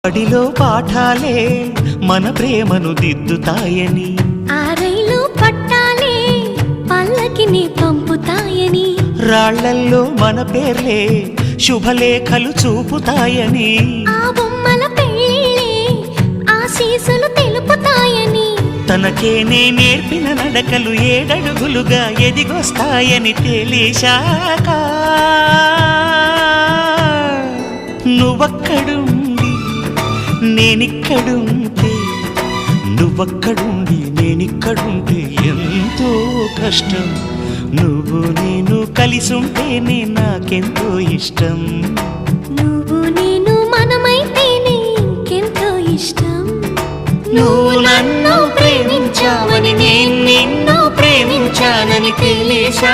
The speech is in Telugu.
బడిలో పాఠాలే మన ప్రేమను దిద్దుతాయని, ఆ రైలు పట్టాలే పల్లకిని పంపుతాయని, రాళ్లల్లో మన పేర్లే శుభలేఖలు చూపుతాయని, ఆ బొమ్మల పెళ్ళే ఆశీసులు తెలుపుతాయని, తనకే నే నేర్పిన నడకలు ఏడడుగులుగా ఎదిగొస్తాయని తెలిసాక నువ్వక్కడుండి నేనిక్కడుంటే, నువ్వక్కడుండి నేనిక్కడుంటే ఎంతో కష్టం. నువ్వు నేను కలిసుంటేనే నాకెంతో ఇష్టం. నువ్వు నేను మనమైతేనే ఇంకెంతో ఇష్టం. నువ్వు నన్ను ప్రేమించావని నేను నిన్ను ప్రేమించానని తెలిసా